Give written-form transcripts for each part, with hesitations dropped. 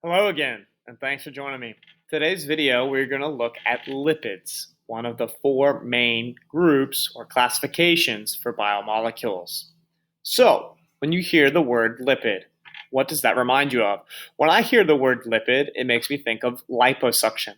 Hello again, and thanks for joining me. Today's video, we're going to look at lipids, one of the four main groups or classifications for biomolecules. So, when you hear the word lipid, what does that remind you of? When I hear the word lipid, it makes me think of liposuction.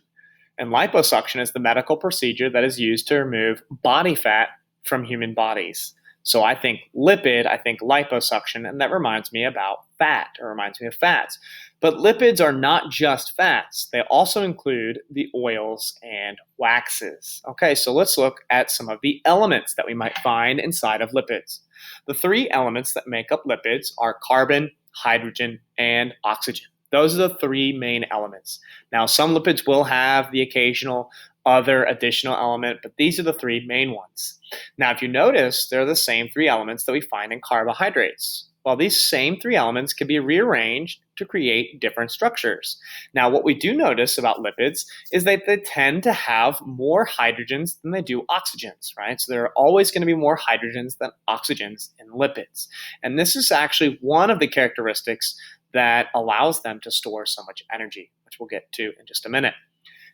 And liposuction is the medical procedure that is used to remove body fat from human bodies. So I think lipid, I think liposuction, and that reminds me about fat, or reminds me of fats. But lipids are not just fats. They also include the oils and waxes. Okay, so let's look at some of the elements that we might find inside of lipids. The three elements that make up lipids are carbon, hydrogen, and oxygen. Those are the three main elements. Now, some lipids will have the occasional other additional element, but these are the three main ones. Now, if you notice, they're the same three elements that we find in carbohydrates. Well, these same three elements can be rearranged to create different structures. Now, what we do notice about lipids is that they tend to have more hydrogens than they do oxygens, right? So there are always going to be more hydrogens than oxygens in lipids. And this is actually one of the characteristics that allows them to store so much energy, which we'll get to in just a minute.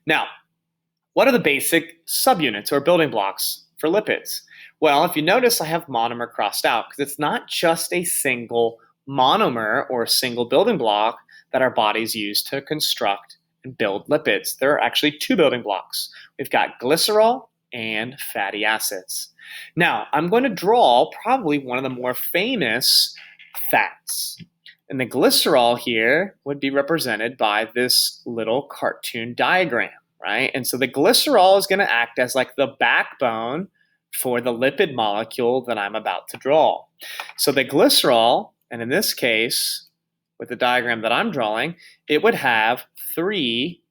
Now, what are the basic subunits or building blocks for lipids? Well, if you notice, I have monomer crossed out because it's not just a single monomer or a single building block that our bodies use to construct and build lipids. There are actually two building blocks. We've got glycerol and fatty acids. Now, I'm going to draw probably one of the more famous fats. And the glycerol here would be represented by this little cartoon diagram, right? And so the glycerol is going to act as like the backbone for the lipid molecule that I'm about to draw. So the glycerol, and in this case, with the diagram that I'm drawing, it would have three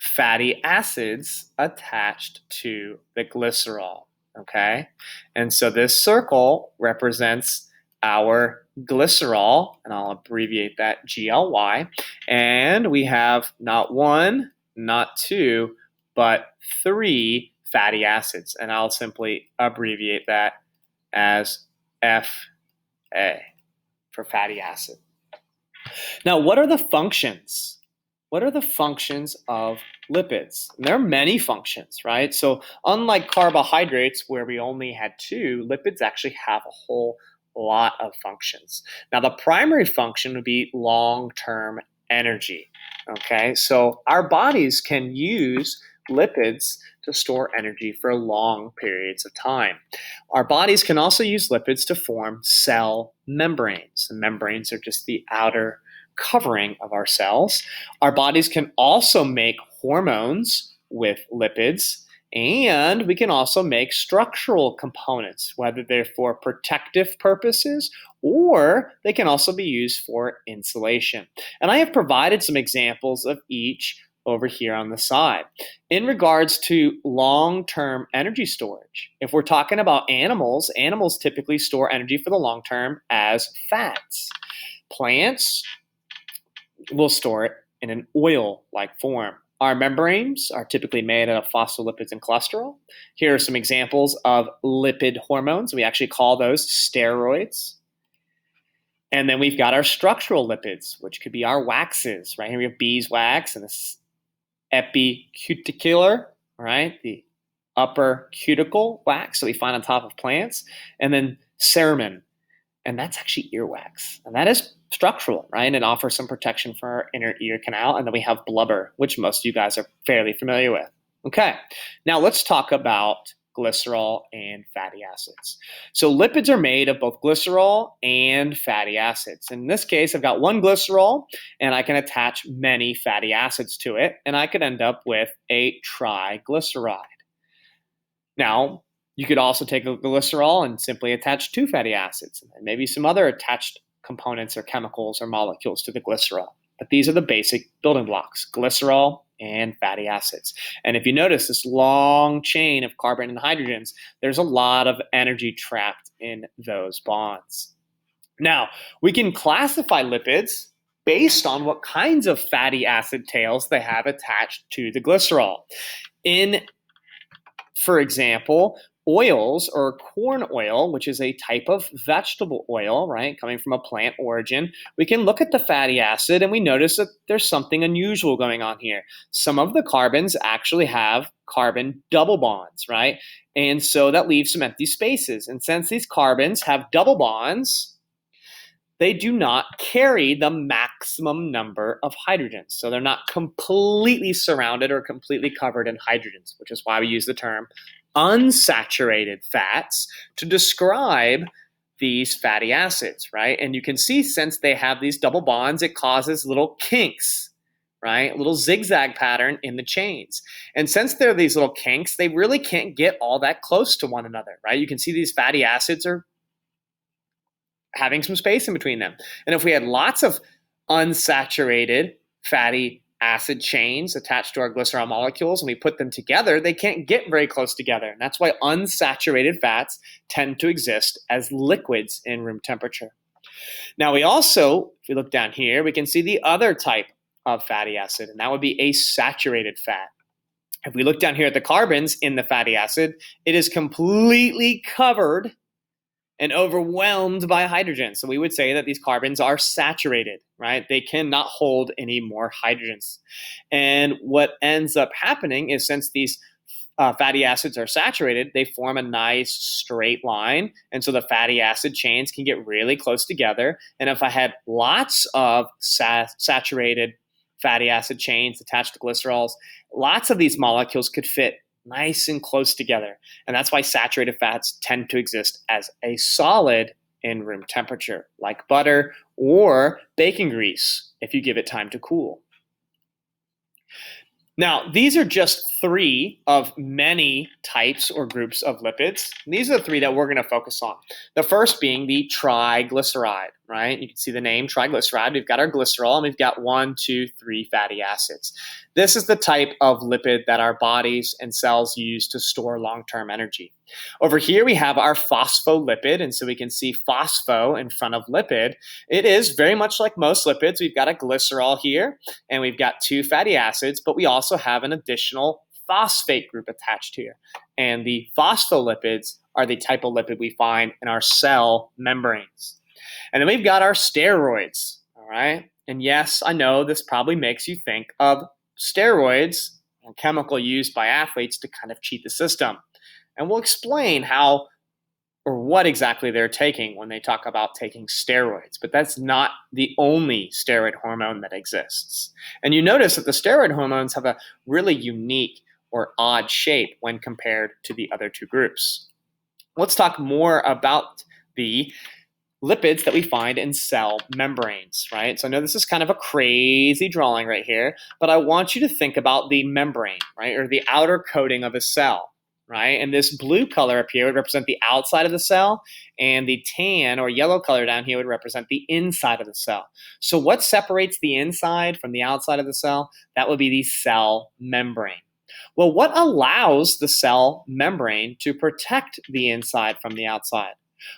fatty acids attached to the glycerol, okay? And so this circle represents our glycerol, and I'll abbreviate that GLY, and we have not one, not two, but three fatty acids, and I'll simply abbreviate that as FA for fatty acid. Now, what are the functions? What are the functions of lipids? And there are many functions, right? So unlike carbohydrates where we only had two, lipids actually have a whole lot of functions. Now, the primary function would be long-term energy, okay? So our bodies can use lipids to store energy for long periods of time. Our bodies can also use lipids to form cell membranes. And membranes are just the outer covering of our cells. Our bodies can also make hormones with lipids, and we can also make structural components, whether they're for protective purposes or they can also be used for insulation. And I have provided some examples of each over here on the side. In regards to long-term energy storage, if we're talking about animals, animals typically store energy for the long term as fats. Plants will store it in an oil-like form. Our membranes are typically made out of phospholipids and cholesterol. Here are some examples of lipid hormones. We actually call those steroids. And then we've got our structural lipids, which could be our waxes. Right here we have beeswax and this epicuticular, right? The upper cuticle wax that we find on top of plants. And then cerumen, and that's actually earwax. And that is structural, right? And it offers some protection for our inner ear canal. And then we have blubber, which most of you guys are fairly familiar with. Okay, now let's talk about glycerol and fatty acids. So lipids are made of both glycerol and fatty acids. In this case, I've got one glycerol, and I can attach many fatty acids to it, and I could end up with a triglyceride. Now, you could also take a glycerol and simply attach two fatty acids, and maybe some other attached components or chemicals or molecules to the glycerol. But these are the basic building blocks, glycerol and fatty acids. And if you notice this long chain of carbon and hydrogens, there's a lot of energy trapped in those bonds. Now, we can classify lipids based on what kinds of fatty acid tails they have attached to the glycerol. For example, oils or corn oil, which is a type of vegetable oil, right, coming from a plant origin, we can look at the fatty acid and we notice that there's something unusual going on here. Some of the carbons actually have carbon double bonds, right? And so that leaves some empty spaces. And since these carbons have double bonds, they do not carry the maximum number of hydrogens. So they're not completely surrounded or completely covered in hydrogens, which is why we use the term unsaturated fats to describe these fatty acids, right? And you can see since they have these double bonds, it causes little kinks, right? A little zigzag pattern in the chains. And since there are these little kinks, they really can't get all that close to one another, right? You can see these fatty acids are having some space in between them. And if we had lots of unsaturated fatty acid chains attached to our glycerol molecules and we put them together, they can't get very close together. And that's why unsaturated fats tend to exist as liquids in room temperature. Now we also, if we look down here, we can see the other type of fatty acid, and that would be a saturated fat. If we look down here at the carbons in the fatty acid, it is completely covered and overwhelmed by hydrogen. So we would say that these carbons are saturated, right? They cannot hold any more hydrogens. And what ends up happening is since these fatty acids are saturated, they form a nice straight line. And so the fatty acid chains can get really close together. And if I had lots of saturated fatty acid chains attached to glycerols, lots of these molecules could fit nice and close together. And that's why saturated fats tend to exist as a solid in room temperature, like butter or bacon grease, if you give it time to cool. Now, these are just 3 of many types or groups of lipids. These are the 3 that we're going to focus on. The first being the triglyceride, right? You can see the name triglyceride. We've got our glycerol and we've got 1, 2, 3 fatty acids. This is the type of lipid that our bodies and cells use to store long-term energy. Over here we have our phospholipid, and so we can see phospho in front of lipid. It is very much like most lipids. We've got a glycerol here, and we've got 2 fatty acids, but we also have an additional phosphate group attached here. And the phospholipids are the type of lipid we find in our cell membranes. And then we've got our steroids, all right? And yes, I know this probably makes you think of steroids, a chemical used by athletes to kind of cheat the system. And we'll explain how or what exactly they're taking when they talk about taking steroids. But that's not the only steroid hormone that exists. And you notice that the steroid hormones have a really unique or odd shape when compared to the other 2 groups. Let's talk more about the lipids that we find in cell membranes, right? So I know this is kind of a crazy drawing right here, but I want you to think about the membrane, right? Or the outer coating of a cell, right? And this blue color up here would represent the outside of the cell, and the tan or yellow color down here would represent the inside of the cell. So what separates the inside from the outside of the cell? That would be the cell membrane. Well, what allows the cell membrane to protect the inside from the outside?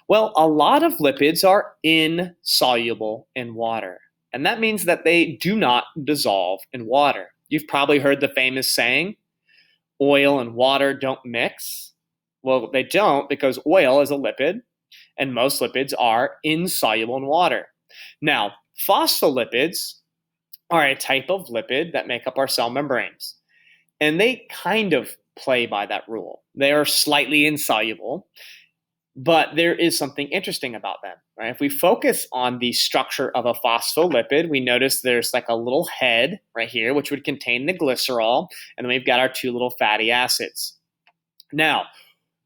Well, a lot of lipids are insoluble in water, and that means that they do not dissolve in water. You've probably heard the famous saying, oil and water don't mix. Well, they don't because oil is a lipid, and most lipids are insoluble in water. Now, phospholipids are a type of lipid that make up our cell membranes, and they kind of play by that rule. They are slightly insoluble, but there is something interesting about them, right? If we focus on the structure of a phospholipid, we notice there's like a little head right here, which would contain the glycerol, and then we've got our 2 little fatty acids. Now,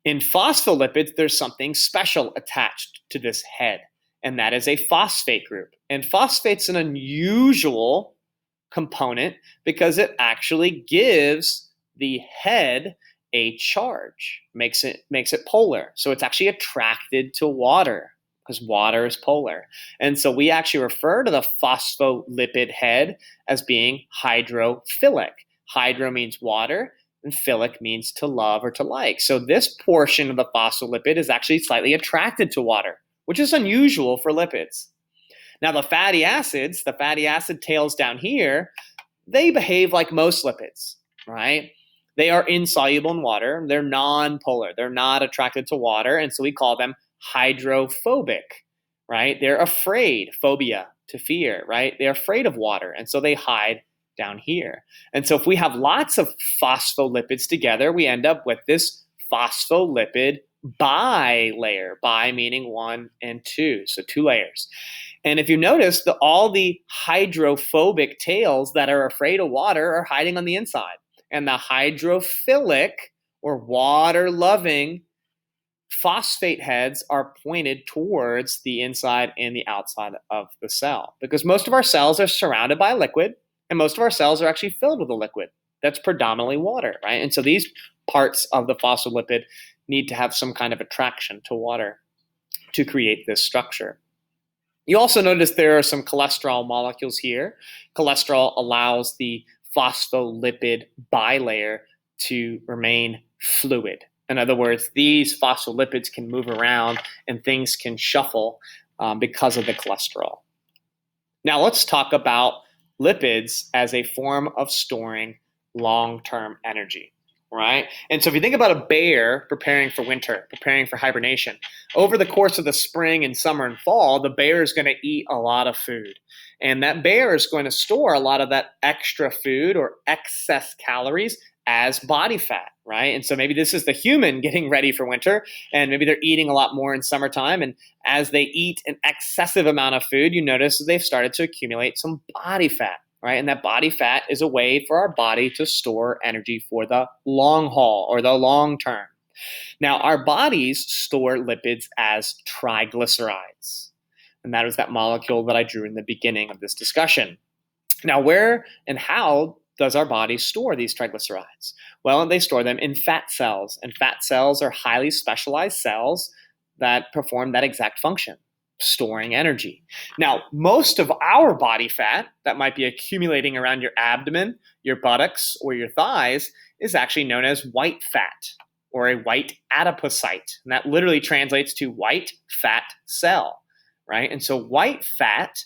in phospholipids, there's something special attached to this head, and that is a phosphate group. And phosphate's an unusual component because it actually gives the head a charge, makes it polar. So it's actually attracted to water because water is polar. And so we actually refer to the phospholipid head as being hydrophilic. Hydro means water, and philic means to love or to like. So this portion of the phospholipid is actually slightly attracted to water, which is unusual for lipids. Now the fatty acids, the fatty acid tails down here, they behave like most lipids, right? They are insoluble in water. They're non-polar. They're not attracted to water, and so we call them hydrophobic, right? They're afraid, phobia, to fear, right? They're afraid of water, and so they hide down here. And so if we have lots of phospholipids together, we end up with this phospholipid bilayer, bi meaning 1 and 2, so 2 layers. And if you notice, all the hydrophobic tails that are afraid of water are hiding on the inside. And the hydrophilic or water-loving phosphate heads are pointed towards the inside and the outside of the cell. Because most of our cells are surrounded by liquid, and most of our cells are actually filled with a liquid that's predominantly water, right? And so these parts of the phospholipid need to have some kind of attraction to water to create this structure. You also notice there are some cholesterol molecules here. Cholesterol allows the phospholipid bilayer to remain fluid. In other words, these phospholipids can move around and things can shuffle because of the cholesterol. Now let's talk about lipids as a form of storing long-term energy, right? And so if you think about a bear preparing for winter, preparing for hibernation, over the course of the spring and summer and fall, the bear is going to eat a lot of food. And that bear is going to store a lot of that extra food or excess calories as body fat, right? And so maybe this is the human getting ready for winter, and maybe they're eating a lot more in summertime. And as they eat an excessive amount of food, you notice that they've started to accumulate some body fat, right? And that body fat is a way for our body to store energy for the long haul or the long term. Now, our bodies store lipids as triglycerides. And that is that molecule that I drew in the beginning of this discussion. Now, where and how does our body store these triglycerides? Well, they store them in fat cells. And fat cells are highly specialized cells that perform that exact function, storing energy. Now, most of our body fat that might be accumulating around your abdomen, your buttocks, or your thighs is actually known as white fat or a white adipocyte. And that literally translates to white fat cell, right? And so white fat,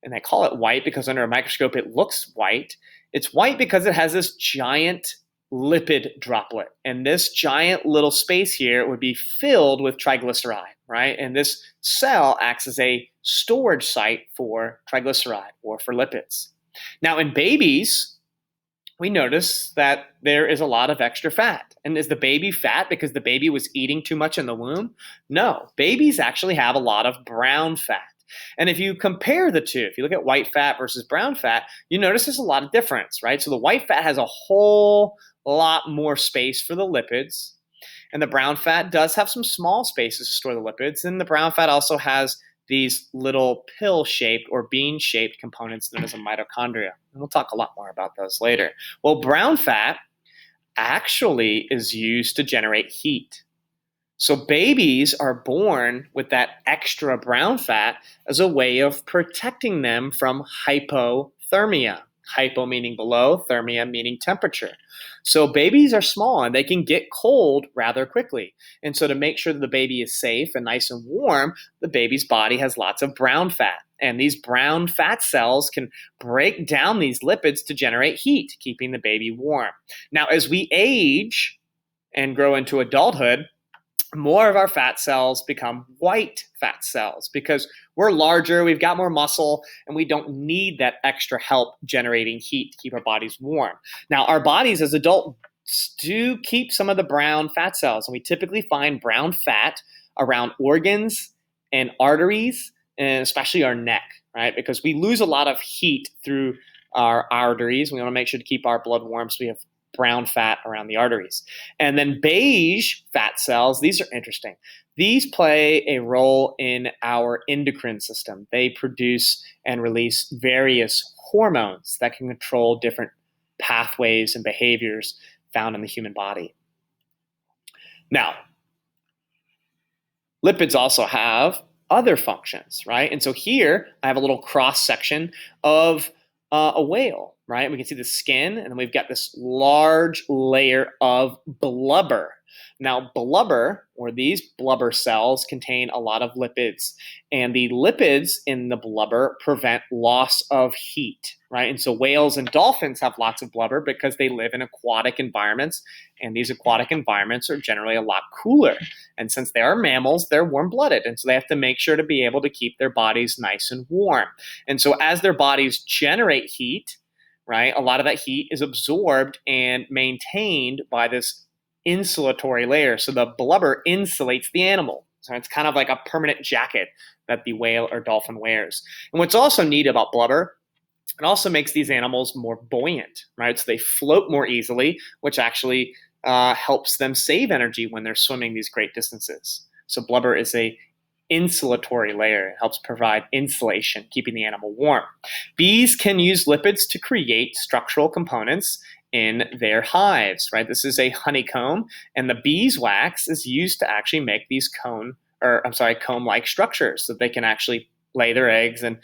and they call it white because under a microscope it looks white. It's white because it has this giant lipid droplet. And this giant little space here would be filled with triglyceride, right? And this cell acts as a storage site for triglyceride or for lipids. Now, in babies, we notice that there is a lot of extra fat. And is the baby fat because the baby was eating too much in the womb? No, babies actually have a lot of brown fat. And if you compare the two, if you look at white fat versus brown fat, you notice there's a lot of difference, right? So the white fat has a whole lot more space for the lipids, and the brown fat does have some small spaces to store the lipids, and the brown fat also has these little pill-shaped or bean-shaped components known as a mitochondria. And we'll talk a lot more about those later. Well, brown fat actually is used to generate heat. So babies are born with that extra brown fat as a way of protecting them from hypothermia. Hypo meaning below, thermia meaning temperature. So babies are small and they can get cold rather quickly. And so to make sure that the baby is safe and nice and warm, the baby's body has lots of brown fat. And these brown fat cells can break down these lipids to generate heat, keeping the baby warm. Now, as we age and grow into adulthood, more of our fat cells become white fat cells because we're larger, we've got more muscle, and we don't need that extra help generating heat to keep our bodies warm. Now, our bodies as adults do keep some of the brown fat cells, and we typically find brown fat around organs and arteries, and especially our neck, right? Because we lose a lot of heat through our arteries. We want to make sure to keep our blood warm, so we have brown fat around the arteries. And then beige fat cells, these are interesting. These play a role in our endocrine system. They produce and release various hormones that can control different pathways and behaviors found in the human body. Now, lipids also have other functions, right? And so here I have a little cross section of a whale, right? We can see the skin, and then we've got this large layer of blubber. Now, blubber, or these blubber cells, contain a lot of lipids, and the lipids in the blubber prevent loss of heat, right? And so whales and dolphins have lots of blubber because they live in aquatic environments, and these aquatic environments are generally a lot cooler. And since they are mammals, they're warm-blooded, and so they have to make sure to be able to keep their bodies nice and warm. And so as their bodies generate heat, right, a lot of that heat is absorbed and maintained by this insulatory layer. So the blubber insulates the animal. So it's kind of like a permanent jacket that the whale or dolphin wears. And what's also neat about blubber, it also makes these animals more buoyant, right? So they float more easily, which actually helps them save energy when they're swimming these great distances. So blubber is a insulatory layer. It helps provide insulation, keeping the animal warm. Bees can use lipids to create structural components in their hives, right? This is a honeycomb, and the beeswax is used to actually make these comb-like structures so that they can actually lay their eggs, and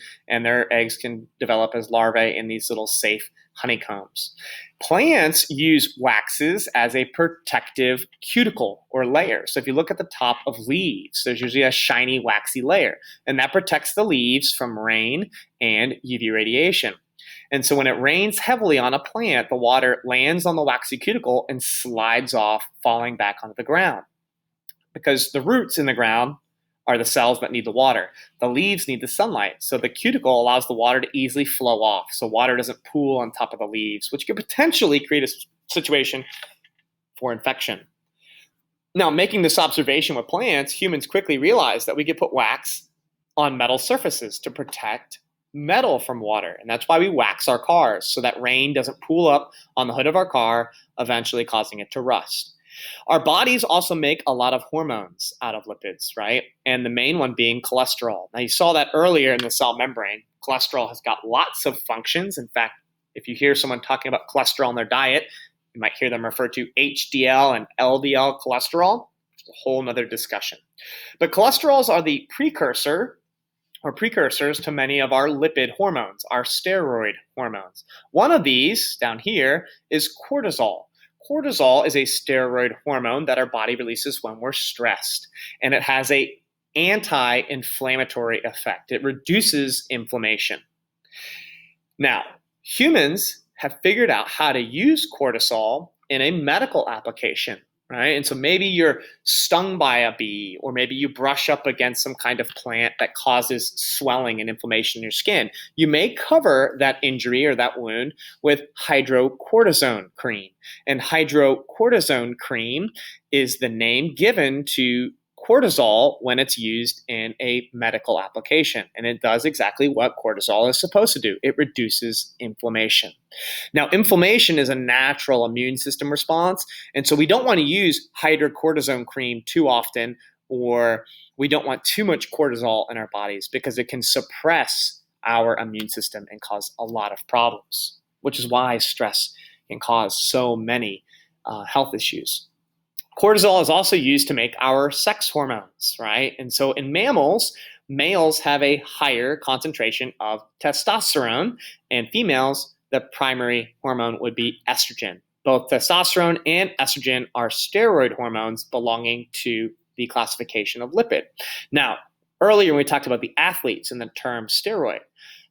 their eggs can develop as larvae in these little safe honeycombs. Plants use waxes as a protective cuticle or layer. So if you look at the top of leaves, there's usually a shiny, waxy layer, and that protects the leaves from rain and UV radiation. And so when it rains heavily on a plant, the water lands on the waxy cuticle and slides off, falling back onto the ground. Because the roots in the ground are the cells that need the water. The leaves need the sunlight. So the cuticle allows the water to easily flow off. So water doesn't pool on top of the leaves, which could potentially create a situation for infection. Now, making this observation with plants, humans quickly realized that we could put wax on metal surfaces to protect metal from water. And that's why we wax our cars, so that rain doesn't pool up on the hood of our car, eventually causing it to rust. Our bodies also make a lot of hormones out of lipids, right? And the main one being cholesterol. Now, you saw that earlier in the cell membrane. Cholesterol has got lots of functions. In fact, if you hear someone talking about cholesterol in their diet, you might hear them refer to HDL and LDL cholesterol. It's a whole nother discussion. But cholesterols are the precursors to many of our lipid hormones, our steroid hormones. One of these, down here, is cortisol. Cortisol is a steroid hormone that our body releases when we're stressed, and it has an anti-inflammatory effect. It reduces inflammation. Now, humans have figured out how to use cortisol in a medical application, right? And so maybe you're stung by a bee, or maybe you brush up against some kind of plant that causes swelling and inflammation in your skin. You may cover that injury or that wound with hydrocortisone cream. And hydrocortisone cream is the name given to cortisol when it's used in a medical application. And it does exactly what cortisol is supposed to do. It reduces inflammation. Now, inflammation is a natural immune system response, and so we don't want to use hydrocortisone cream too often, or we don't want too much cortisol in our bodies because it can suppress our immune system and cause a lot of problems, which is why stress can cause so many health issues. Cortisol is also used to make our sex hormones, right? And so in mammals, males have a higher concentration of testosterone, and females, the primary hormone would be estrogen. Both testosterone and estrogen are steroid hormones belonging to the classification of lipid. Now, earlier we talked about the athletes and the term steroid.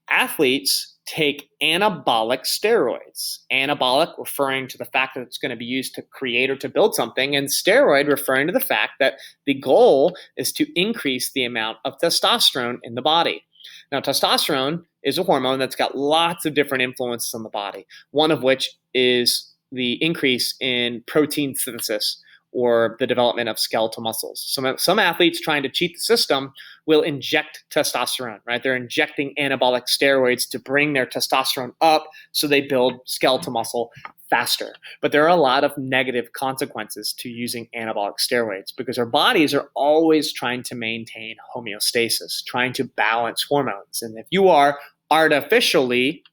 Athletes take anabolic steroids. Anabolic referring to the fact that it's going to be used to create or to build something, and steroid referring to the fact that the goal is to increase the amount of testosterone in the body. Now, testosterone is a hormone that's got lots of different influences on the body, one of which is the increase in protein synthesis or the development of skeletal muscles. Some athletes trying to cheat the system will inject testosterone, right? They're injecting anabolic steroids to bring their testosterone up so they build skeletal muscle faster. But there are a lot of negative consequences to using anabolic steroids because our bodies are always trying to maintain homeostasis, trying to balance hormones. And if you are artificially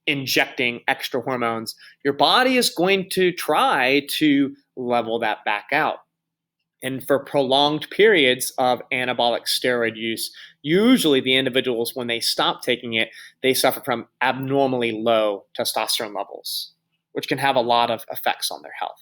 injecting extra hormones, your body is going to try to level that back out. And for prolonged periods of anabolic steroid use, usually the individuals, when they stop taking it, they suffer from abnormally low testosterone levels, which can have a lot of effects on their health.